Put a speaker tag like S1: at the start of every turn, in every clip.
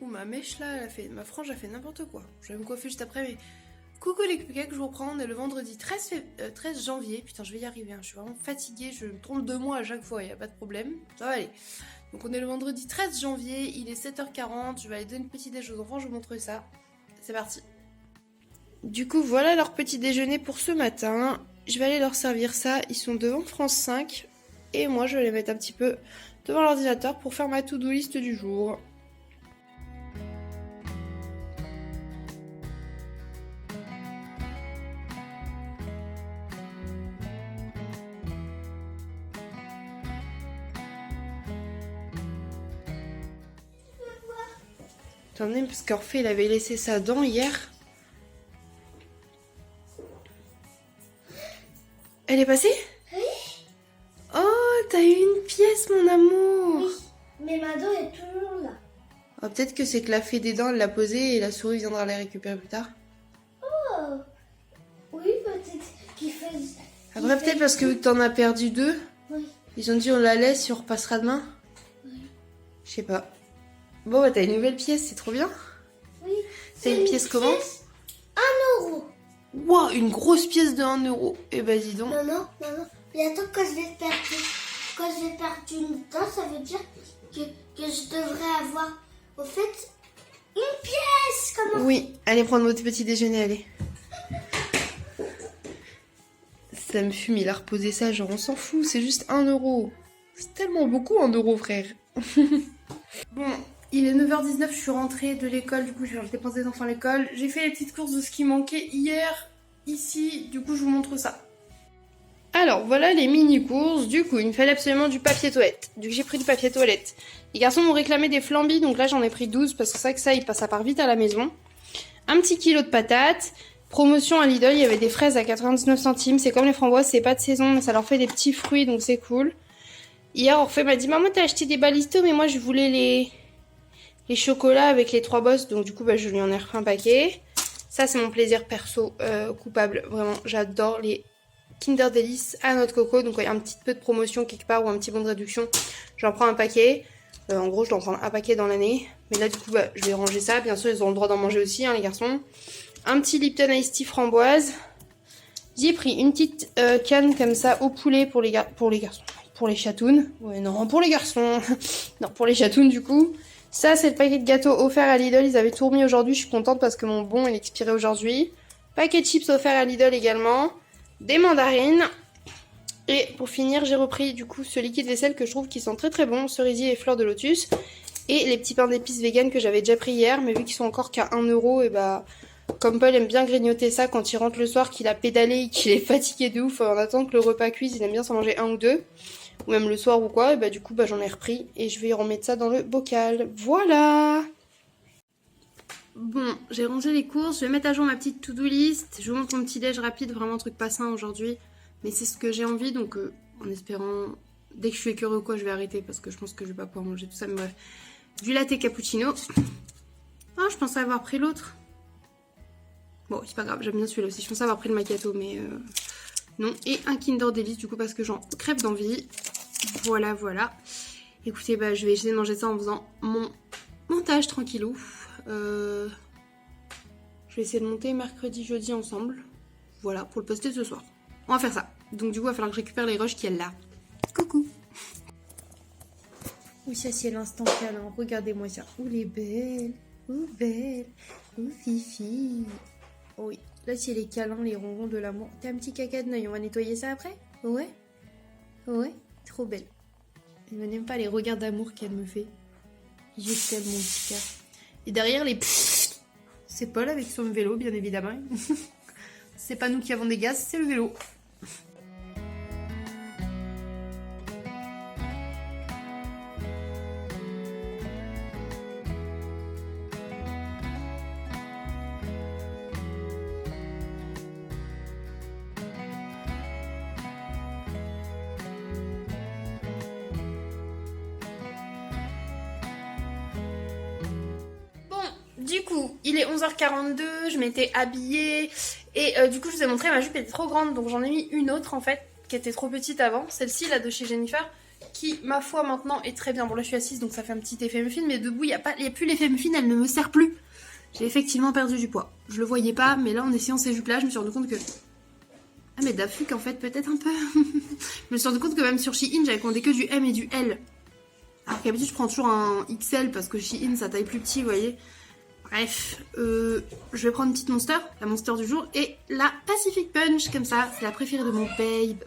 S1: ma mèche là, ma frange a fait n'importe quoi. Je vais me coiffer juste après, mais coucou les cupcakes, je vous reprends. On est le vendredi 13 janvier. Putain, je vais y arriver, hein. Je suis vraiment fatiguée, je me trompe de mois à chaque fois, y a pas de problème. Ça va aller. Donc on est le vendredi 13 janvier, il est 7h40, je vais aller donner le petit déjeuner aux enfants, je vous montre ça. C'est parti. Du coup, voilà leur petit déjeuner pour ce matin. Je vais aller leur servir ça, ils sont devant France 5. Et moi, je vais les mettre un petit peu devant l'ordinateur pour faire ma to-do list du jour. Attendez, parce qu'Orphée, il avait laissé sa dent hier. Elle est passée?
S2: Oui.
S1: Oh, t'as eu une pièce, mon amour.
S2: Oui, mais ma dent est toujours là.
S1: Oh, peut-être que c'est que la fée des dents, elle l'a posée et la souris viendra la récupérer plus tard.
S2: Oh, oui, peut-être qu'il fait...
S1: Après, peut-être parce que t'en as perdu 2.
S2: Oui.
S1: Ils ont dit on la laisse et on repassera demain.
S2: Oui.
S1: Je sais pas. Bon, bah, t'as une nouvelle pièce, c'est trop bien.
S2: Oui.
S1: C'est une pièce comment?
S2: 1 euro.
S1: Wow, une grosse pièce de 1 euro. Eh ben, dis donc.
S2: Non. Bientôt, quand je vais perdre une dent, ça veut dire que je devrais avoir, au fait, une pièce. Comment?
S1: Oui, allez prendre votre petit déjeuner, allez. Ça me fume, il a reposé ça, genre on s'en fout, c'est juste 1 euro. C'est tellement beaucoup 1 euro, frère. Bon, il est 9h19, je suis rentrée de l'école, du coup je vais dépenser les enfants à l'école. J'ai fait les petites courses de ce qui manquait hier, ici, du coup je vous montre ça. Alors voilà les mini-courses, du coup il me fallait absolument du papier toilette. Du coup j'ai pris du papier toilette. Les garçons m'ont réclamé des flambis, donc là j'en ai pris 12 parce que c'est vrai que ça part vite à la maison. Un petit kilo de patates. Promotion à Lidl, il y avait des fraises à 99 centimes. C'est comme les framboises, c'est pas de saison, mais ça leur fait des petits fruits, donc c'est cool. Hier, Orphée m'a dit, maman, t'as acheté des balistos, mais moi, je voulais les chocolats avec les 3 bosses. Donc, du coup, bah, je lui en ai refait un paquet. Ça, c'est mon plaisir perso coupable. Vraiment, j'adore les Kinder Delice à noix de coco. Donc, il y a un petit peu de promotion quelque part ou un petit bon de réduction. J'en prends un paquet. En gros, je dois en prendre un paquet dans l'année. Mais là, du coup, bah, je vais ranger ça. Bien sûr, ils auront le droit d'en manger aussi, hein, les garçons. Un petit Lipton Ice Tea framboise. J'ai pris une petite canne comme ça au poulet pour les garçons. Pour les chatounes. Ouais, non, pour les garçons. Non, pour les chatounes, du coup. Ça, c'est le paquet de gâteaux offert à Lidl. Ils avaient tout remis aujourd'hui. Je suis contente parce que mon bon, il expirait aujourd'hui. Paquet de chips offert à Lidl également. Des mandarines. Et pour finir, j'ai repris du coup ce liquide vaisselle que je trouve qui sent très très bon. Cerisier et fleurs de lotus. Et les petits pains d'épices vegan que j'avais déjà pris hier. Mais vu qu'ils sont encore qu'à 1 euro, et bah... Comme Paul aime bien grignoter ça quand il rentre le soir, qu'il a pédalé et qu'il est fatigué de ouf en attendant que le repas cuise, il aime bien s'en manger 1 ou 2. Ou même le soir ou quoi, et bah du coup bah j'en ai repris et je vais remettre ça dans le bocal. Voilà. Bon, j'ai rangé les courses, je vais mettre à jour ma petite to-do list. Je vous montre mon petit déj rapide, vraiment un truc pas sain aujourd'hui. Mais c'est ce que j'ai envie, donc en espérant... Dès que je suis écœurée ou quoi, je vais arrêter parce que je pense que je vais pas pouvoir manger tout ça, mais bref. Du latte cappuccino. Oh, je pensais avoir pris l'autre. Bon, c'est pas grave, j'aime bien celui-là aussi. Je pensais avoir pris le macchiato, mais non. Et un Kinder Delice, du coup, parce que j'en crève d'envie. Voilà, voilà. Écoutez, bah, je vais essayer de manger ça en faisant mon montage tranquillou. Je vais essayer de monter mercredi, jeudi ensemble. Voilà, pour le poster ce soir. On va faire ça. Donc, du coup, il va falloir que je récupère les rushs qui est là. Coucou. Oui, ça, c'est l'instant câlin. Regardez-moi ça. Ouh, les belles. Ouh, belle. Ouh, fifi. Oh oui, là c'est les câlins, les ronrons de l'amour. T'as un petit caca de Noël, on va nettoyer ça après? Ouais? Ouais? Trop belle. Elle n'aime pas les regards d'amour qu'elle me fait. Je t'aime mon petit cœur. Et derrière les pfff, c'est Paul avec son vélo, bien évidemment. C'est pas nous qui avons des gaz, c'est le vélo. Du coup, il est 11h42, je m'étais habillée et du coup je vous ai montré, ma jupe était trop grande donc j'en ai mis une autre en fait qui était trop petite avant, celle-ci là de chez Jennifer, qui, ma foi, maintenant est très bien. Bon, là, je suis assise, donc ça fait un petit effet muffin, mais debout, il n'y a plus l'effet muffin, elle ne me sert plus. J'ai effectivement perdu du poids. Je le voyais pas, mais là, en essayant ces jupes-là, je me suis rendu compte que... Ah, mais Dafuk, en fait, peut-être un peu. Je me suis rendu compte que même sur Shein, j'avais commandé que du M et du L. Alors qu'habitude, je prends toujours un XL parce que Shein, ça taille plus petit, vous voyez. Bref, je vais prendre une petite Monster, la Monster du jour, et la Pacific Punch, comme ça, c'est la préférée de mon babe.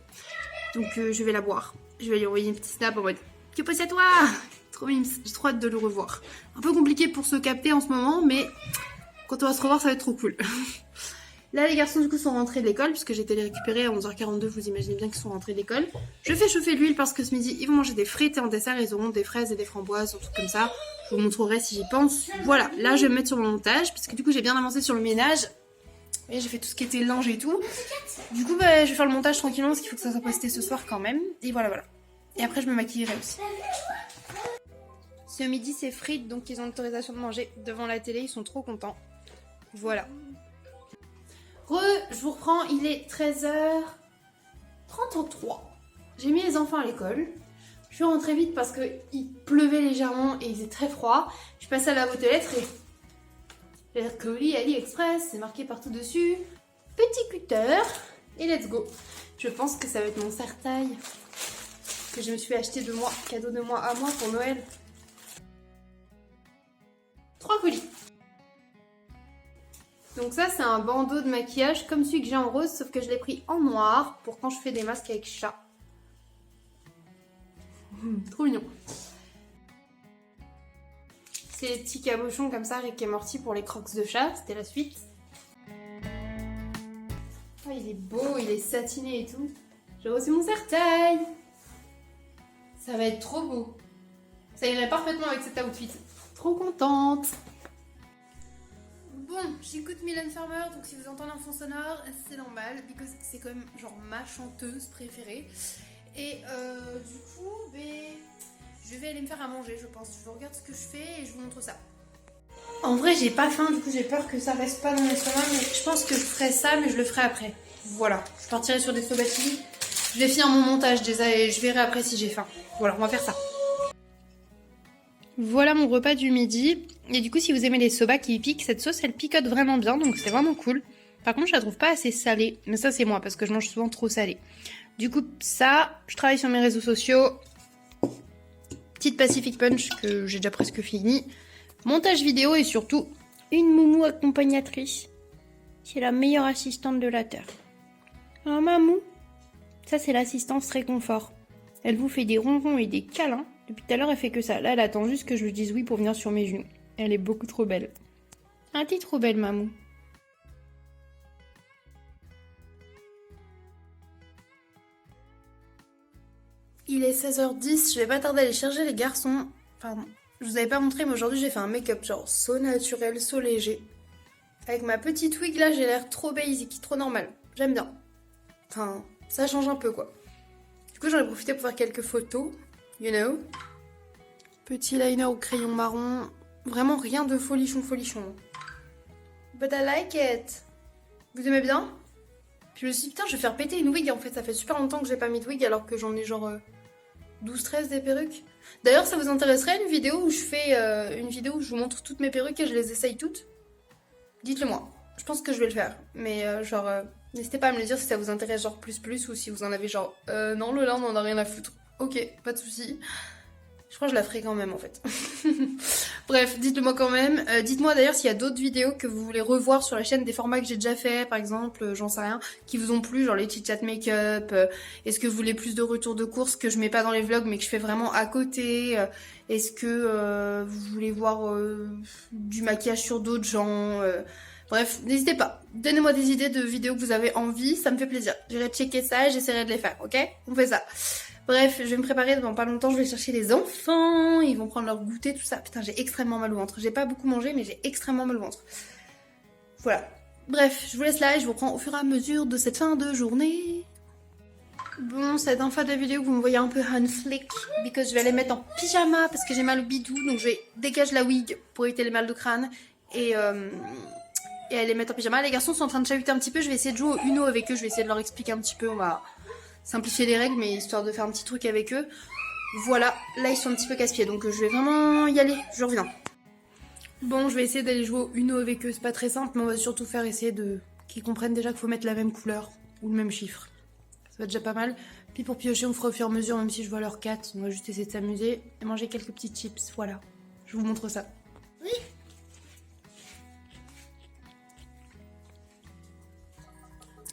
S1: Donc je vais la boire. Je vais lui envoyer une petite snap en mode « Que passe à toi ?» Trop mimes, j'ai trop hâte de le revoir. Un peu compliqué pour se capter en ce moment, mais quand on va se revoir, ça va être trop cool. Là, les garçons, du coup, sont rentrés de l'école, puisque j'ai été les récupérer à 11h42, vous imaginez bien qu'ils sont rentrés de l'école. Je fais chauffer l'huile parce que ce midi, ils vont manger des frites et en dessert, ils auront des fraises et des framboises, un truc comme ça. Je vous montrerai si j'y pense. Voilà, là, je vais me mettre sur mon montage, puisque du coup, j'ai bien avancé sur le ménage. Et j'ai fait tout ce qui était linge et tout. Du coup, bah, je vais faire le montage tranquillement, parce qu'il faut que ça soit posté ce soir quand même. Et voilà, voilà. Et après, je me maquillerai aussi. Ce midi, c'est frites, donc ils ont l'autorisation de manger devant la télé, ils sont trop contents. Voilà. Je vous reprends, il est 13h33. J'ai mis les enfants à l'école. Je suis rentrée vite parce qu'il pleuvait légèrement et il faisait très froid. Je suis passée à la boîte aux lettres et... le colis AliExpress, c'est marqué partout dessus. Petit cutter et let's go. Je pense que ça va être mon serre-taille que je me suis acheté de moi, cadeau de moi à moi pour Noël. 3 colis. Donc ça, c'est un bandeau de maquillage comme celui que j'ai en rose, sauf que je l'ai pris en noir pour quand je fais des masques avec chat. Trop mignon. C'est les petits cabochons comme ça, Rick et Morty pour les crocs de chat, c'était la suite. Oh, il est beau, il est satiné et tout. J'ai reçu mon serre-taille. Ça va être trop beau. Ça irait parfaitement avec cet outfit. Trop contente. Bon, j'écoute Mylène Farmer, donc si vous entendez un fond sonore, c'est normal, parce que c'est quand même genre ma chanteuse préférée. Et du coup, je vais aller me faire à manger, je pense. Je regarde ce que je fais et je vous montre ça. En vrai, j'ai pas faim, du coup j'ai peur que ça reste pas dans mes estomac, mais je pense que je ferai ça, mais je le ferai après. Voilà, je partirai sur des soba chili. Je vais finir mon montage déjà et je verrai après si j'ai faim. Voilà, on va faire ça. Voilà mon repas du midi. Et du coup, si vous aimez les soba qui piquent, cette sauce, elle picote vraiment bien, donc c'est vraiment cool. Par contre, je la trouve pas assez salée. Mais ça, c'est moi, parce que je mange souvent trop salé. Du coup, ça, je travaille sur mes réseaux sociaux. Petite Pacific Punch, que j'ai déjà presque fini. Montage vidéo et surtout, une moumou accompagnatrice. C'est la meilleure assistante de la Terre. Un mamou. Ça, c'est l'assistance réconfort. Elle vous fait des ronrons et des câlins. Depuis tout à l'heure, elle fait que ça. Là, elle attend juste que je lui dise oui pour venir sur mes genoux. Elle est beaucoup trop belle. Ah, t'es trop belle, mamou. Il est 16h10, je vais pas tarder à aller chercher les garçons. Pardon. Je vous avais pas montré, mais aujourd'hui, j'ai fait un make-up genre so naturel, so léger. Avec ma petite wig, là, j'ai l'air trop basic, trop normal. J'aime bien. Enfin, ça change un peu, quoi. Du coup, j'en ai profité pour faire quelques photos. You know. Petit liner au crayon marron. Vraiment rien de folichon. But I like it. Vous aimez bien? Puis je me suis dit, putain, je vais faire péter une wig. En fait, ça fait super longtemps que j'ai pas mis de wig alors que j'en ai genre 12-13 des perruques. D'ailleurs, ça vous intéresserait une vidéo où je fais une vidéo où je vous montre toutes mes perruques et je les essaye toutes? Dites-le moi. Je pense que je vais le faire. Mais n'hésitez pas à me le dire si ça vous intéresse genre plus ou si vous en avez genre non Lola on en a rien à foutre. Ok, pas de soucis. Je crois que je la ferai quand même en fait. Bref, dites-le moi quand même. Dites-moi d'ailleurs s'il y a d'autres vidéos que vous voulez revoir sur la chaîne, des formats que j'ai déjà fait par exemple, j'en sais rien, qui vous ont plu, genre les chit chat make-up. Est-ce que vous voulez plus de retours de course que je mets pas dans les vlogs mais que je fais vraiment à côté? Est-ce que vous voulez voir du maquillage sur d'autres gens? Bref, n'hésitez pas. Donnez-moi des idées de vidéos que vous avez envie, ça me fait plaisir. J'irai checker ça et j'essaierai de les faire, ok? On fait ça. Bref, je vais me préparer dans pas longtemps, je vais chercher les enfants, ils vont prendre leur goûter, tout ça. Putain, j'ai extrêmement mal au ventre. J'ai pas beaucoup mangé, mais j'ai extrêmement mal au ventre. Voilà. Bref, je vous laisse là et je vous reprends au fur et à mesure de cette fin de journée. Bon, c'est la dernière fois de la vidéo que vous me voyez un peu on flick, parce que je vais aller mettre en pyjama parce que j'ai mal au bidou, donc je vais dégager la wig pour éviter les mal de crâne et aller mettre en pyjama. Les garçons sont en train de chahuter un petit peu, je vais essayer de jouer au Uno avec eux, je vais essayer de leur expliquer un petit peu, on va simplifier les règles, mais histoire de faire un petit truc avec eux. Voilà, là ils sont un petit peu casse-pieds, donc je vais vraiment y aller, je reviens. Bon, je vais essayer d'aller jouer au Uno avec eux, c'est pas très simple, mais on va surtout faire essayer de qu'ils comprennent déjà qu'il faut mettre la même couleur ou le même chiffre. Ça va déjà pas mal. Puis pour piocher, on fera au fur et à mesure, même si je vois leur 4, on va juste essayer de s'amuser et manger quelques petits chips, voilà. Je vous montre ça.
S2: Oui.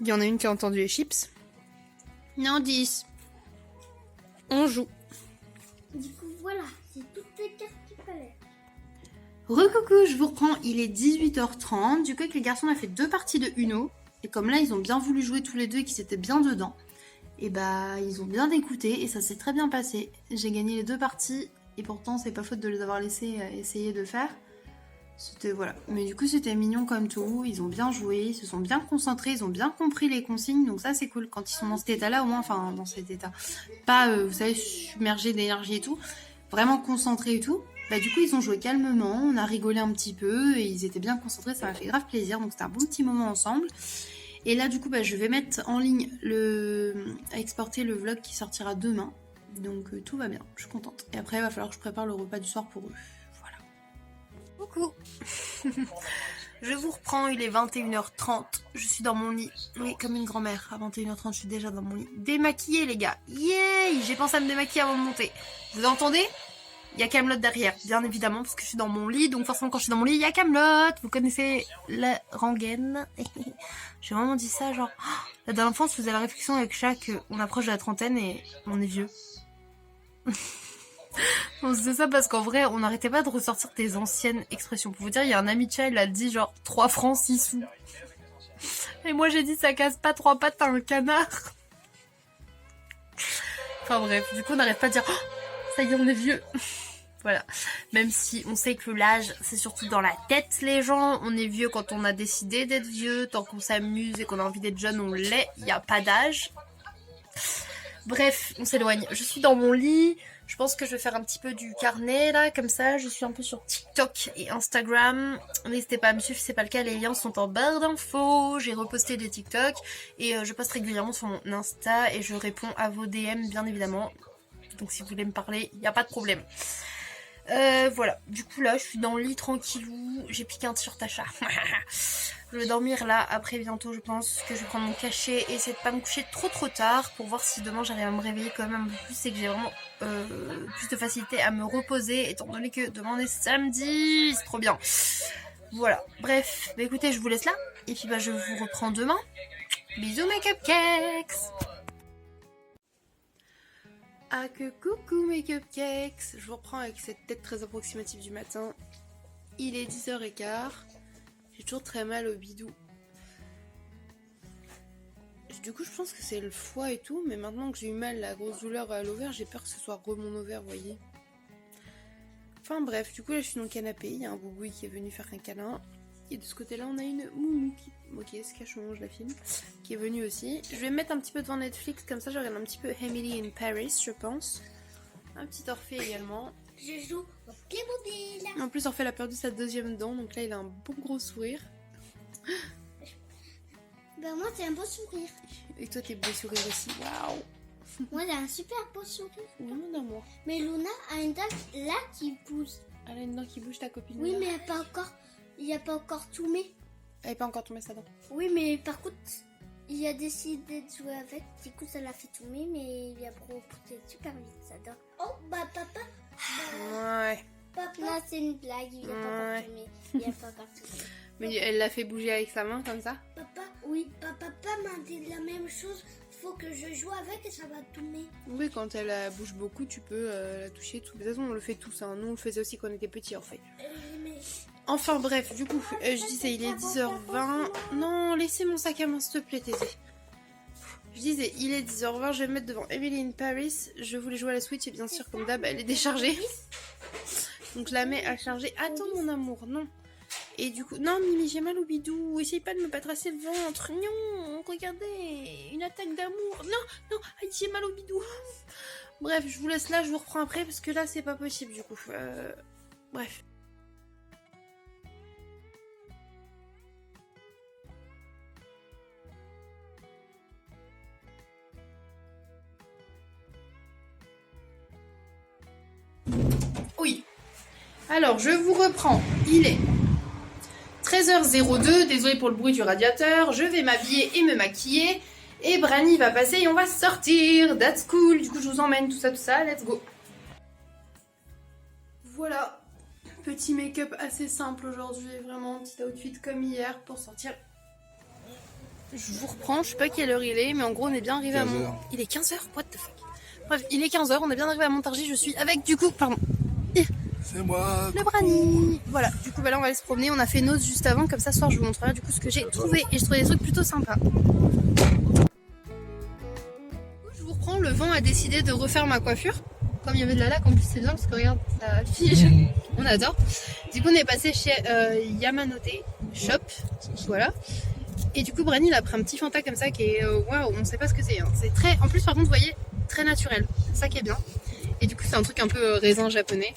S1: Il y en a une qui a entendu les chips. Non, 10. On joue.
S2: Du coup, voilà, c'est toutes les cartes qu'il fallait.
S1: Recoucou, je vous reprends, il est 18h30. Du coup, avec les garçons, on a fait 2 parties de Uno. Et comme là, ils ont bien voulu jouer tous les deux et qu'ils étaient bien dedans, et bah, ils ont bien écouté et ça s'est très bien passé. J'ai gagné les 2 parties et pourtant, c'est pas faute de les avoir laissés essayer de faire. C'était voilà. Mais du coup, c'était mignon comme tout. Ils ont bien joué, ils se sont bien concentrés, ils ont bien compris les consignes. Donc ça, c'est cool. Quand ils sont dans cet état-là, au moins, enfin, dans cet état. Pas, vous savez, submergés d'énergie et tout. Vraiment concentrés et tout. Bah du coup, ils ont joué calmement. On a rigolé un petit peu et ils étaient bien concentrés. Ça m'a fait grave plaisir. Donc c'était un bon petit moment ensemble. Et là, du coup, bah, je vais mettre en ligne à exporter le vlog qui sortira demain. Donc tout va bien. Je suis contente. Et après, il va falloir que je prépare le repas du soir pour eux. Coucou. Je vous reprends, il est 21h30. Je suis dans mon lit. Oui, comme une grand-mère. À 21h30, je suis déjà dans mon lit. Démaquillée, les gars. Yay! J'ai pensé à me démaquiller avant de monter. Vous entendez? Il y a Kaamelott derrière, bien évidemment, parce que je suis dans mon lit. Donc forcément, quand je suis dans mon lit, il y a Kaamelott. Vous connaissez la rengaine. J'ai vraiment dit ça, genre... La dernière fois, on se faisait la réflexion avec chaque... On approche de la trentaine et on est vieux. On se disait ça parce qu'en vrai, on n'arrêtait pas de ressortir des anciennes expressions. Pour vous dire, il y a un ami de chat, il a dit genre 3 francs 6 sous. Et moi j'ai dit ça casse pas 3 pattes à un canard. Enfin bref, du coup on n'arrête pas de dire oh, ça y est, on est vieux. Voilà. Même si on sait que l'âge, c'est surtout dans la tête, les gens. On est vieux quand on a décidé d'être vieux. Tant qu'on s'amuse et qu'on a envie d'être jeune, on l'est. Il n'y a pas d'âge. Bref, on s'éloigne. Je suis dans mon lit. Je pense que je vais faire un petit peu du carnet là, comme ça. Je suis un peu sur TikTok et Instagram. N'hésitez pas à me suivre si c'est pas le cas. Les liens sont en barre d'infos. J'ai reposté des TikTok et je poste régulièrement sur mon Insta et je réponds à vos DM bien évidemment. Donc si vous voulez me parler, il n'y a pas de problème. Voilà, du coup là je suis dans le lit tranquillou, j'ai piqué un t-shirt à chat. Je vais dormir là, après bientôt je pense que je vais prendre mon cachet et essayer de pas me coucher trop tard pour voir si demain j'arrive à me réveiller quand même un peu plus et que j'ai vraiment plus de facilité à me reposer étant donné que demain on est samedi, c'est trop bien. Voilà, bref, bah écoutez je vous laisse là et puis bah je vous reprends demain. Bisous mes cupcakes. Ah que coucou mes cupcakes. Je vous reprends avec cette tête très approximative du matin. Il est 10h15. J'ai toujours très mal au bidou. Du coup je pense que c'est le foie et tout. Mais maintenant que j'ai eu mal, la grosse douleur à l'ovaire, j'ai peur que ce soit mon ovaire, vous voyez. Enfin bref, du coup là je suis dans le canapé. Il y a un boubouille qui est venu faire un câlin. Et de ce côté là on a une moumou qui... Ok, ce cachon, je la filme. Qui est venue aussi. Je vais me mettre un petit peu devant Netflix. Comme ça je regarde un petit peu Emily in Paris, je pense. Un petit Orphée également.
S2: Je joue au Playmobil.
S1: En plus Orphée a perdu sa deuxième dent. Donc là il a un bon gros sourire.
S2: Ben moi c'est un beau sourire.
S1: Et toi t'es beau sourire aussi. Waouh.
S2: Moi j'ai un super beau sourire.
S1: Oui mon amour.
S2: Mais Luna a une dent là qui pousse.
S1: Elle a une dent qui bouge, ta copine.
S2: Oui
S1: là.
S2: mais il n'y a pas encore tout mis.
S1: Elle est pas encore tombée sa dent.
S2: Oui mais par contre il a décidé de jouer avec. Du coup ça l'a fait tomber mais il a poussé super vite sa dent. Oh bah papa.
S1: Ouais.
S2: Papa. Non c'est une blague, il a pas encore tombé. Il a pas encore tombé.
S1: Mais elle l'a fait bouger avec sa main comme ça.
S2: Papa, oui, papa m'a dit la même chose. Faut que je joue avec et ça va tourner.
S1: Oui, quand elle bouge beaucoup, tu peux la toucher. Tout. De toute façon, on le fait tous. Hein. Nous, on le faisait aussi quand on était petits, en fait.
S2: Mais...
S1: Enfin, bref, du coup, je disais, il est 10h20. Non, laissez mon sac à main, s'il te plaît, Thésée. Je disais, il est 10h20, je vais me mettre devant Emily in Paris. Je voulais jouer à la Switch et bien sûr, comme d'hab, elle est déchargée. Donc, je la mets à charger. Attends, mon amour, non. Et du coup, non Mimi, j'ai mal au bidou, essaye pas de me patrasser le ventre, non, regardez, une attaque d'amour, non, aïe, j'ai mal au bidou. Bref, je vous laisse là, je vous reprends après, parce que là, c'est pas possible du coup, bref. Oui. Alors, je vous reprends. Il est 13h02. Désolée pour le bruit du radiateur. Je vais m'habiller et me maquiller. Et Brani va passer et on va sortir. That's cool. Du coup, je vous emmène, tout ça. Let's go. Voilà. Petit make-up assez simple aujourd'hui. Vraiment, petit outfit comme hier pour sortir. Je vous reprends. Je sais pas quelle heure il est, mais en gros, on est bien arrivé à Mont... Il est 15h? What the fuck? Bref, il est 15h. On est bien arrivé à Montargis. Je suis avec, du coup, pardon.
S3: C'est moi.
S1: Le Brani. Voilà, du coup bah là on va aller se promener. On a fait Nose juste avant, comme ça ce soir je vous montrerai du coup ce que j'ai trouvé. Et je trouvais des trucs plutôt sympas. Je vous reprends, le vent a décidé de refaire ma coiffure. Comme il y avait de la laque en plus c'est bien parce que regarde, ça fige. On adore. Du coup on est passé chez Yamanote Shop. Voilà. Et du coup Brani il a pris un petit Fanta comme ça qui est waouh, on sait pas ce que c'est. Hein. C'est très, en plus par contre vous voyez, très naturel. C'est ça qui est bien. Et du coup c'est un truc un peu raisin japonais.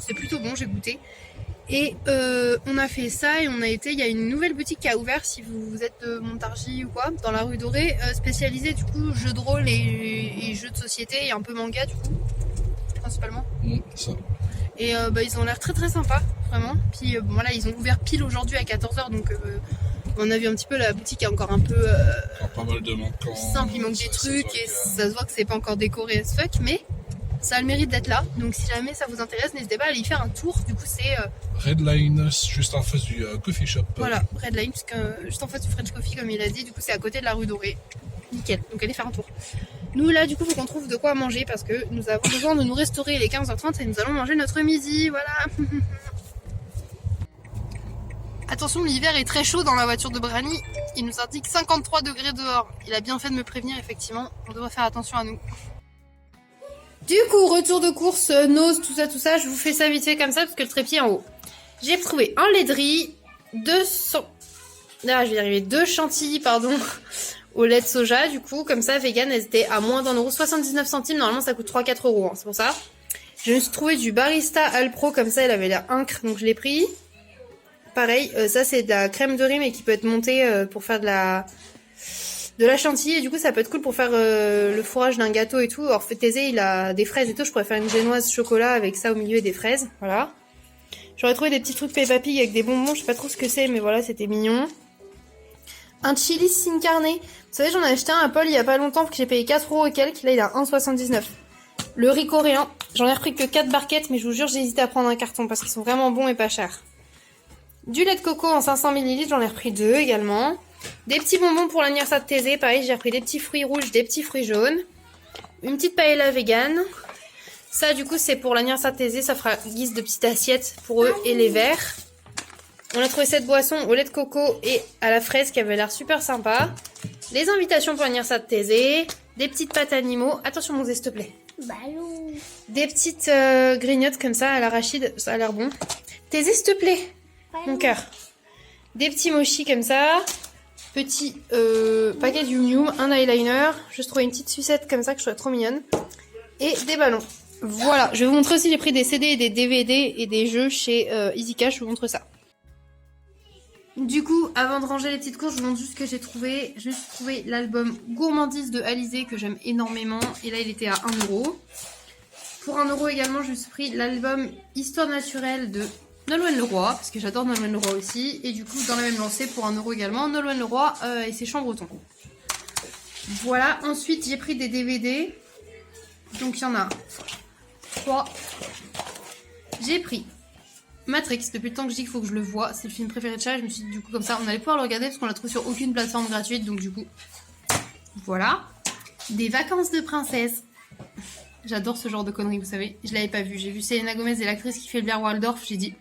S1: C'est plutôt bon, j'ai goûté. Et on a fait ça et on a été, il y a une nouvelle boutique qui a ouvert si vous êtes de Montargis ou quoi, dans la rue Dorée, spécialisée du coup jeux de rôle et jeux de société et un peu manga du coup, principalement.
S3: Ça.
S1: Et ils ont l'air très très sympas, vraiment. Puis voilà, ils ont ouvert pile aujourd'hui à 14h donc on a vu un petit peu la boutique est encore un peu
S3: Pas mal de manquants.
S1: simple, il manque des trucs et ça se voit que c'est pas encore décoré as fuck, mais ça a le mérite d'être là, donc si jamais ça vous intéresse, n'hésitez pas à aller y faire un tour. Du coup, c'est
S3: Redline, juste en face du coffee shop.
S1: voilà, Redline, juste en face du French Coffee, comme il a dit. Du coup, c'est à côté de la rue Dorée. Nickel, donc allez faire un tour. Nous, là, du coup, faut qu'on trouve de quoi manger parce que nous avons besoin de nous restaurer. Il est 15h30 et nous allons manger notre midi. Voilà. Attention, l'hiver est très chaud dans la voiture de Brani. Il nous indique 53 degrés dehors. Il a bien fait de me prévenir, effectivement. On devrait faire attention à nous. Du coup, retour de course, Nose, tout ça, je vous fais ça vite fait comme ça parce que le trépied est en haut. J'ai trouvé un lait de riz, 200... Ah, je vais y arriver, 2 chantilly, pardon, au lait de soja, du coup, comme ça, vegan, elles étaient à moins d'1 euro, 79 centimes, normalement ça coûte 3-4 euros, hein, c'est pour ça. Je me suis trouvé du Barista Alpro, comme ça, elle avait l'air incre, donc je l'ai pris. Pareil, ça c'est de la crème de riz, mais qui peut être montée pour faire de la chantilly et du coup ça peut être cool pour faire le fourrage d'un gâteau et tout. Alors Thésée il a des fraises et tout, je pourrais faire une génoise chocolat avec ça au milieu et des fraises, voilà. J'aurais trouvé des petits trucs Peppa Pig avec des bonbons, je sais pas trop ce que c'est mais voilà c'était mignon. Un chili sin carne, vous savez j'en ai acheté un à Paul il y a pas longtemps que j'ai payé 4 € et quelques, là il a 1,79. Le riz coréen, j'en ai repris que 4 barquettes mais je vous jure j'ai hésité à prendre un carton parce qu'ils sont vraiment bons et pas chers. Du lait de coco en 500 ml, j'en ai repris 2 également. Des petits bonbons pour l'anniversaire de Thésée, pareil, j'ai repris des petits fruits rouges, des petits fruits jaunes. Une petite paella vegan. Ça, du coup, c'est pour l'anniversaire de Thésée, ça fera guise de petite assiette pour eux et les verres. On a trouvé cette boisson au lait de coco et à la fraise qui avait l'air super sympa. Les invitations pour l'anniversaire de Thésée. Des petites pâtes animaux. Attention, mon s'il te plaît.
S2: Ballon.
S1: Des petites grignottes comme ça à l'arachide, ça a l'air bon. Thésée, s'il te plaît. Mon cœur. Des petits mochis comme ça. Petit paquet Yum Yum, un eyeliner. Je trouvais une petite sucette comme ça que je trouvais trop mignonne. Et des ballons. Voilà, je vais vous montrer aussi les prix des CD et des DVD et des jeux chez Easy Cash, je vous montre ça. Du coup, avant de ranger les petites courses, je vous montre juste ce que j'ai trouvé. Je me suis trouvé l'album Gourmandise de Alizé que j'aime énormément. Et là, il était à 1 €. Pour 1 € également, je me suis pris l'album Histoire naturelle de Nolwenn Leroy, parce que j'adore Nolwenn Leroy aussi. Et du coup, dans la même lancée, pour 1 € également, Nolwenn Leroy et ses chants bretons. Voilà, ensuite j'ai pris des DVD. Donc il y en a 3. J'ai pris Matrix, depuis le temps que je dis qu'il faut que je le vois. C'est le film préféré de Chat. Je me suis dit, du coup, comme ça, on allait pouvoir le regarder parce qu'on l'a trouvé sur aucune plateforme gratuite. Donc du coup, voilà. Des vacances de princesse. J'adore ce genre de conneries, vous savez. Je l'avais pas vu. J'ai vu Selena Gomez et l'actrice qui fait le Blair Waldorf. J'ai dit,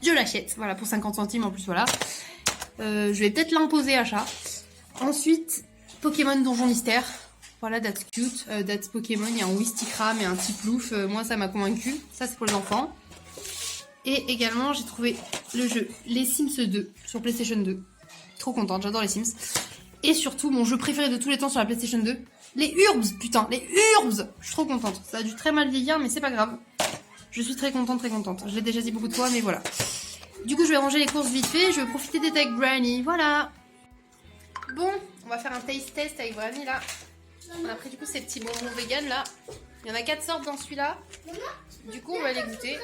S1: je l'achète. Voilà, pour 50 centimes en plus, voilà. Je vais peut-être l'imposer à Chat. Ensuite, Pokémon Donjon Mystère. Voilà, that's cute. That's Pokémon. Il y a un Wistikram et un Tiplouf. Moi, ça m'a convaincu. Ça, c'est pour les enfants. Et également, j'ai trouvé le jeu Les Sims 2 sur PlayStation 2. Trop contente, j'adore les Sims. Et surtout, mon jeu préféré de tous les temps sur la PlayStation 2. Les Urbs, putain, les Urbs. Je suis trop contente. Ça a dû très mal vieillir, mais c'est pas grave. Je suis très contente, très contente. Je l'ai déjà dit beaucoup de fois, mais voilà. Du coup, je vais ranger les courses vite fait. Je vais profiter d'être avec Brani. Voilà. Bon, on va faire un taste test avec Brani, là. On a pris du coup ces petits bonbons vegan, là. Il y en a 4 sortes dans celui-là. Du coup, on va les goûter.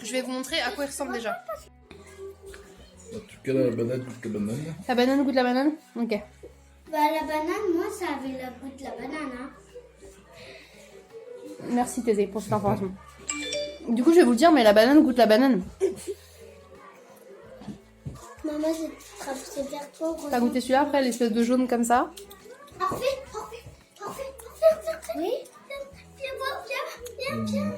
S1: Je vais vous montrer à quoi ils ressemblent déjà.
S3: En tout cas, la banane goûte la banane.
S1: La banane goûte la banane? Ok.
S2: Bah, la banane, moi, ça avait le goût de la banane. Hein.
S1: Merci Thésée pour cette information. Du coup, je vais vous le dire, mais la banane goûte la banane.
S2: Maman, c'est vers toi.
S1: T'as goûté celui-là après, l'espèce de jaune comme ça?
S2: Parfait. Oui. Viens.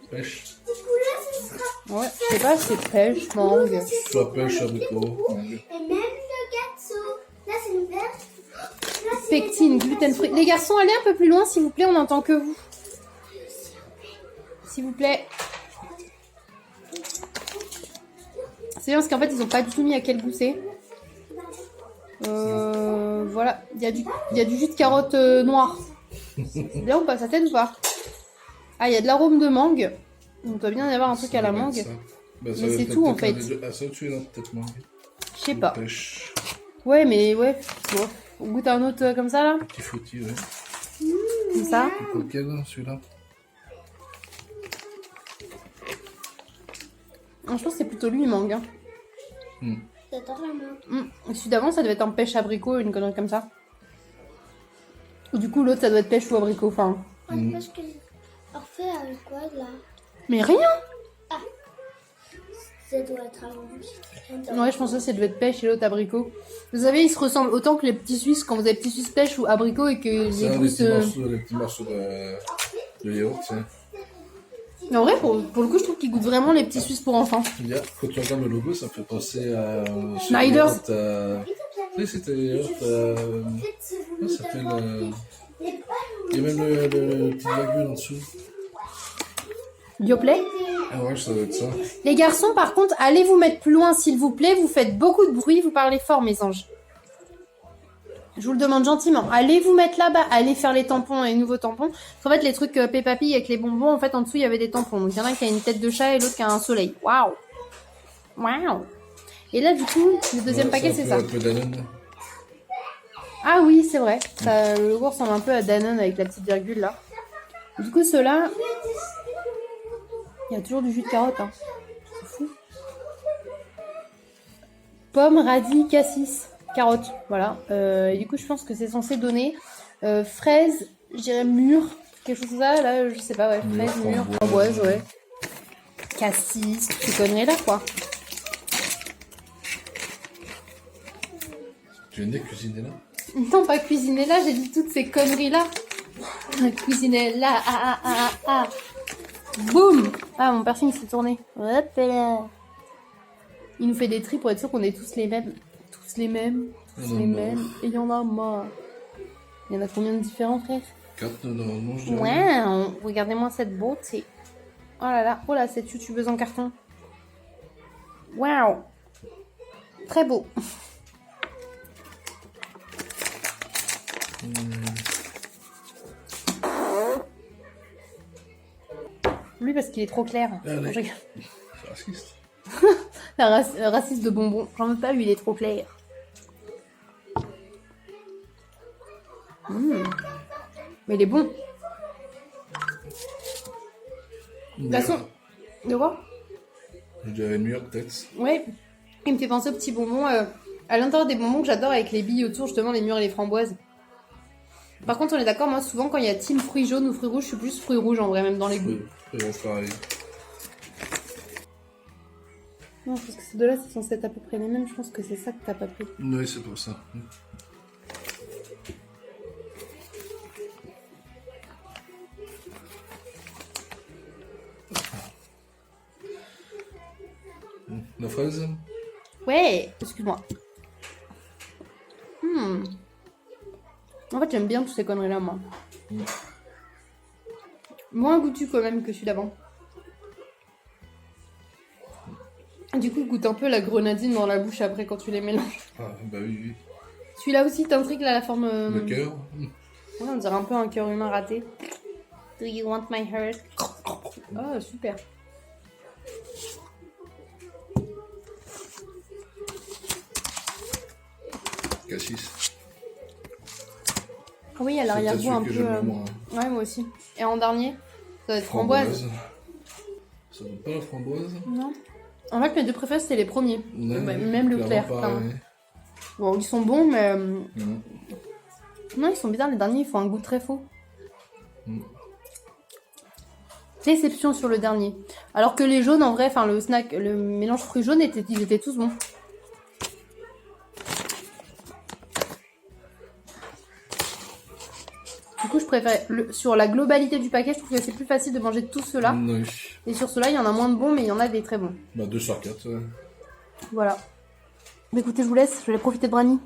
S3: Pêche.
S2: Du coup, là, ce sera.
S1: Ouais, je sais pas, c'est pêche, mangue.
S3: Soit pêche, abricot. mangue.
S2: Et même le gâteau. Là, c'est une verte. Là, c'est
S1: Pectine, gluten free. Les garçons, allez un peu plus loin, s'il vous plaît, on n'entend que vous. S'il vous plaît. C'est bien parce qu'en fait, ils ont pas du tout mis à quel goût c'est. Voilà, il y a du jus de carotte noir. C'est bien ou pas? Ça t'aide ou pas? Ah, il y a de l'arôme de mangue. Il doit bien y avoir un truc à la mangue.
S3: Ça. Bah, ça
S1: Mais
S3: va
S1: c'est
S3: peut-être
S1: tout, en
S3: être
S1: fait.
S3: un des deux. Ah, ça, tu es là, peut-être mangue.
S1: Je sais pas.
S3: Pêche.
S1: Ouais, mais ouais. Bon. On goûte un autre comme ça, là?
S3: Petit fouti, ouais.
S1: Comme ça.
S3: Lequel, celui-là?
S1: Je pense que c'est plutôt lui, mangue. Hein.
S2: J'adore la mangue.
S1: Celui d'avant, ça devait être un pêche abricot, une connerie comme ça. Ou du coup, l'autre, ça doit être pêche ou abricot. Enfin.
S2: Parce que. Alors, fait avec quoi, là?
S1: Mais rien!
S2: Ça doit être à l'envers.
S1: Ouais, je pense que ça devait être pêche et l'autre abricot. Vous savez, ils se ressemblent autant que les petits Suisses quand vous avez petits Suisses pêche ou abricot et que
S3: C'est
S1: les
S3: un
S1: goûts
S3: des petits morceaux de yaourt, tiens.
S1: Mais en vrai, pour le coup, je trouve qu'ils goûtent vraiment les petits Suisses pour enfants.
S3: Quand tu regardes le logo, ça me fait penser à...
S1: Schneider's.
S3: Oui, c'était yaourt. Comment ça s'appelle il y a même le petit virgule en dessous.
S1: Yoplait.
S3: Ah ouais, ça doit être ça.
S1: Les garçons, par contre, allez vous mettre plus loin, s'il vous plaît. Vous faites beaucoup de bruit, vous parlez fort, mes anges. Je vous le demande gentiment. Allez vous mettre là-bas, allez faire les tampons, les nouveaux tampons. En fait, les trucs Peppa Pig avec les bonbons, en fait, en dessous, il y avait des tampons. Donc, il y en a un qui a une tête de chat et l'autre qui a un soleil. Waouh! Waouh! Et là, du coup, le deuxième paquet, c'est ça.
S3: Un peu Danone.
S1: Ah oui, c'est vrai. Ça, le logo ressemble un peu à Danone avec la petite virgule, là. Du coup, ceux-là, il y a toujours du jus de carotte, hein. C'est fou. Pomme, radis, cassis, carotte, voilà. Et du coup, je pense que c'est censé donner fraise, je dirais mûre, quelque chose comme ça. Là, je sais pas, ouais, fraise, mûre, framboise, ouais. Cassis, toutes ces conneries-là, quoi.
S3: Tu viens de dire cuisiner là?
S1: Non, pas cuisiner là, j'ai dit toutes ces conneries-là. Cuisiner là, Boum! Ah, mon piercing s'est tourné. Hop là. Il nous fait des tris pour être sûr qu'on est tous les mêmes. Tous les mêmes. Tous les mêmes. Et il y en a marre. Il y en a combien de différents, frère?
S3: 4 normalement, je dirais.
S1: Ouais, regardez-moi cette beauté. Oh là là, oh là, cette youtubeuse en carton. Waouh! Très beau. Lui, parce qu'il est trop clair.
S3: Allez.
S1: Je regarde.
S3: C'est raciste.
S1: Le raciste de bonbons. J'en veux pas, lui, il est trop clair. Mais il est bon. De toute façon... De quoi?
S3: Je dirais mûr peut-être.
S1: Ouais. Il me fait penser aux petits bonbons. À l'intérieur des bonbons que j'adore avec les billes autour, justement, les mûres et les framboises. Par contre, on est d'accord, moi, souvent, quand il y a team fruits jaunes ou fruits rouges, je suis plus fruits rouges, en vrai, même dans les goûts.
S3: Oui, pareil.
S1: Non, je pense que ces deux-là, c'est censé être à peu près les mêmes. Je pense que c'est ça que t'as pas pris.
S3: Oui, c'est pour ça. La fraise?
S1: Ouais, excuse-moi. En fait, j'aime bien toutes ces conneries-là, moi. Moins goûtu quand même que celui d'avant. Du coup, goûte un peu la grenadine dans la bouche après quand tu les mélanges.
S3: Ah, bah oui, oui.
S1: Celui-là aussi t'intrigue, là, la forme...
S3: Le cœur?
S1: Ouais, on dirait un peu un cœur humain raté. Do you want my heart? Oh, super.
S3: Cassis.
S1: Oui, à l'arrière-goût un peu... Ouais, moi aussi. Et en dernier, ça va être framboise.
S3: Ça vaut pas la framboise?
S1: Non. En fait, mes deux préférés, c'était les premiers.
S3: Ouais,
S1: même le clair. Bon, ils sont bons, mais... Non, ils sont bizarres. Les derniers, ils font un goût très faux. Déception sur le dernier. Alors que les jaunes, en vrai, enfin, le snack, le mélange fruits jaunes, ils étaient tous bons. Du coup, je préfère... sur la globalité du paquet, je trouve que c'est plus facile de manger tous ceux-là.
S3: Oui.
S1: Et sur ceux-là, il y en a moins de bons, mais il y en a des très bons.
S3: Bah 2 sur 4, ouais.
S1: Voilà. Mais écoutez, je vous laisse. Je vais aller profiter de Brani.